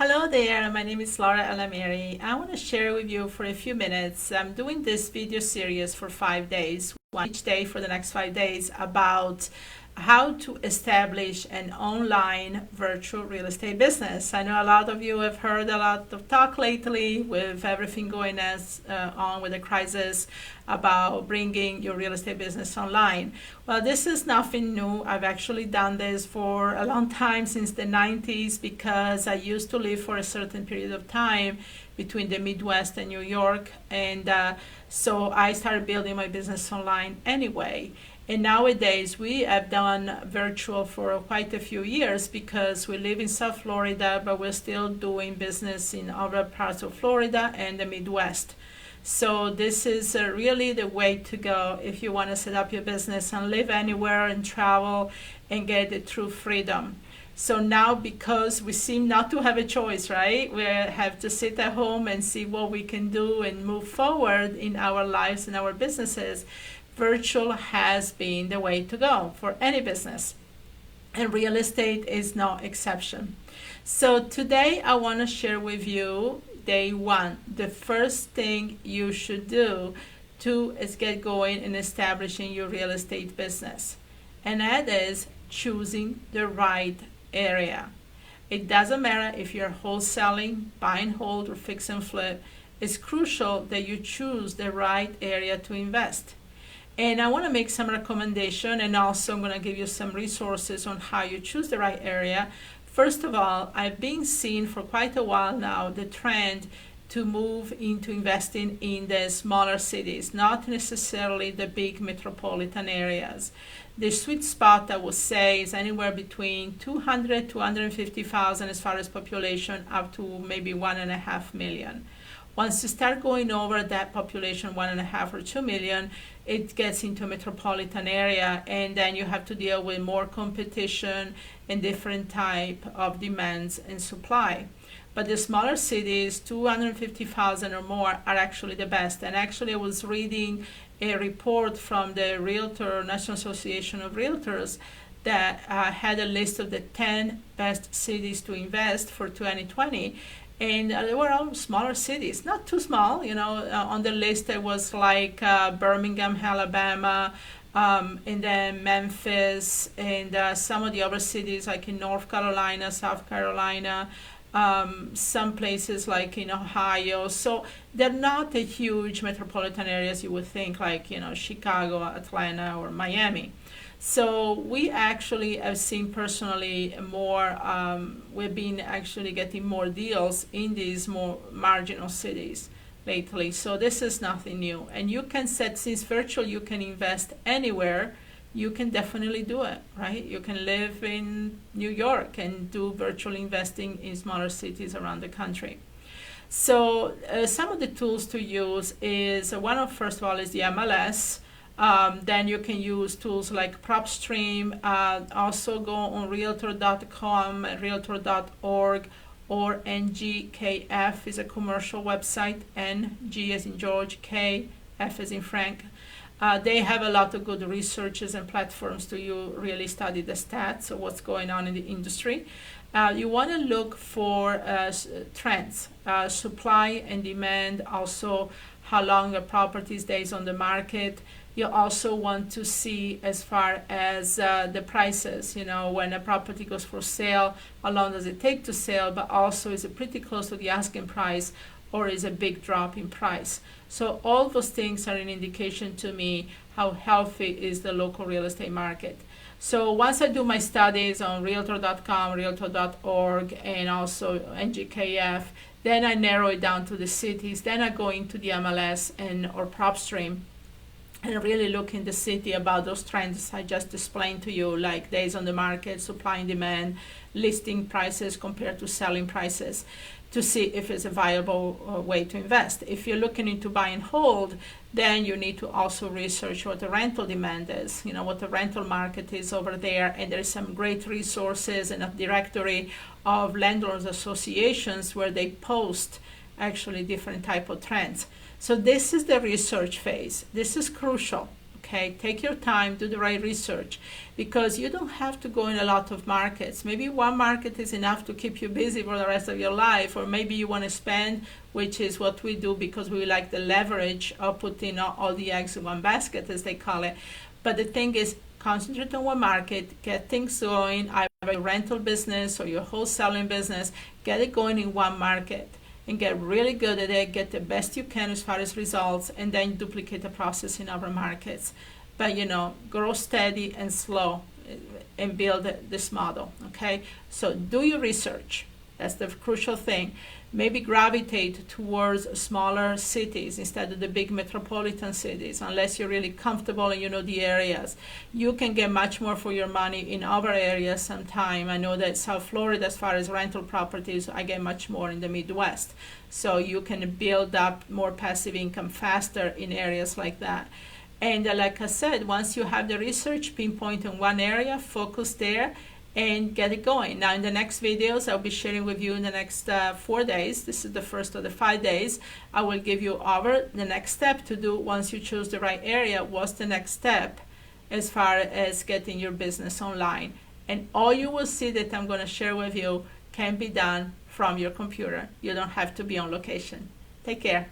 Hello there, my name is Laura Alamiri. I want to share with you for a few minutes. I'm doing this video series for 5 days, one each day for the next 5 days, about how to establish an online virtual real estate business. I know a lot of you have heard a lot of talk lately with everything going on with the crisis about bringing your real estate business online. Well, this is nothing new. I've actually done this for a long time, since the 90s, because I used to live for a certain period of time between the Midwest and New York, and so I started building my business online anyway. And nowadays we have done virtual for quite a few years because we live in South Florida, but we're still doing business in other parts of Florida and the Midwest. So this is really the way to go if you want to set up your business and live anywhere and travel and get the true freedom. So now, because we seem not to have a choice, right? We have to sit at home and see what we can do and move forward in our lives and our businesses. Virtual has been the way to go for any business, and real estate is no exception. So today I want to share with you day one, the first thing you should do to get going and establishing your real estate business, and that is choosing the right area. It doesn't matter if you're wholesaling, buy and hold, or fix and flip. It's crucial that you choose the right area to invest. And I want to make some recommendation, and also I'm going to give you some resources on how you choose the right area. First of all, I've been seeing for quite a while now the trend to move into investing in the smaller cities, not necessarily the big metropolitan areas. The sweet spot, I would say, is anywhere between 200 to 150,000 as far as population, up to maybe 1.5 million. Once you start going over that population, 1.5 or 2 million, it gets into a metropolitan area, and then you have to deal with more competition and different type of demands and supply. But the smaller cities, 250,000 or more, are actually the best. And actually, I was reading a report from the National Association of Realtors that had a list of the 10 best cities to invest for 2020. And they were all smaller cities, not too small. On the list there was like Birmingham, Alabama, and then Memphis, and some of the other cities like in North Carolina, South Carolina, some places like in Ohio. So they're not the huge metropolitan areas you would think, like Chicago, Atlanta, or Miami. So we actually have seen personally more, we've been actually getting more deals in these more marginal cities lately. So this is nothing new. And you can since virtual you can invest anywhere, you can definitely do it, right? You can live in New York and do virtual investing in smaller cities around the country. So some of the tools to use is, first of all, is the MLS. Then you can use tools like PropStream. Also go on Realtor.com, Realtor.org, or NGKF is a commercial website. NG as in George, K, F as in Frank. They have a lot of good researches and platforms to you really study the stats of what's going on in the industry. You want to look for trends, supply and demand, also how long a property stays on the market. You also want to see as far as the prices, when a property goes for sale, how long does it take to sell, but also is it pretty close to the asking price, or is a big drop in price. So all those things are an indication to me how healthy is the local real estate market. So once I do my studies on Realtor.com, Realtor.org, and also NGKF, then I narrow it down to the cities. Then I go into the MLS or PropStream and really look in the city about those trends I just explained to you, like days on the market, supply and demand, listing prices compared to selling prices, to see if it's a viable way to invest. If you're looking into buy and hold, then you need to also research what the rental demand is, what the rental market is over there. And there's some great resources and a directory of landlords associations where they post actually different type of trends. So this is the research phase. This is crucial. okay? Take your time, do the right research, because you don't have to go in a lot of markets. Maybe one market is enough to keep you busy for the rest of your life, or maybe you want to spend, which is what we do because we like the leverage of putting all the eggs in one basket, as they call it. But the thing is, concentrate on one market, get things going, either your rental business or your wholesaling business, get it going in one market and get really good at it, get the best you can as far as results, and then duplicate the process in other markets. But grow steady and slow and build this model, okay? So do your research. That's the crucial thing. Maybe gravitate towards smaller cities instead of the big metropolitan cities, unless you're really comfortable and you know the areas. You can get much more for your money in other areas sometime. I know that South Florida, as far as rental properties, I get much more in the Midwest. So you can build up more passive income faster in areas like that. And like I said, once you have the research, pinpoint in one area, focus there, and get it going. Now in the next videos, I'll be sharing with you in the next 4 days. This is the first of the 5 days. I will give you the next step to do once you choose the right area. What's the next step as far as getting your business online? And all you will see that I'm going to share with you can be done from your computer. You don't have to be on location. Take care.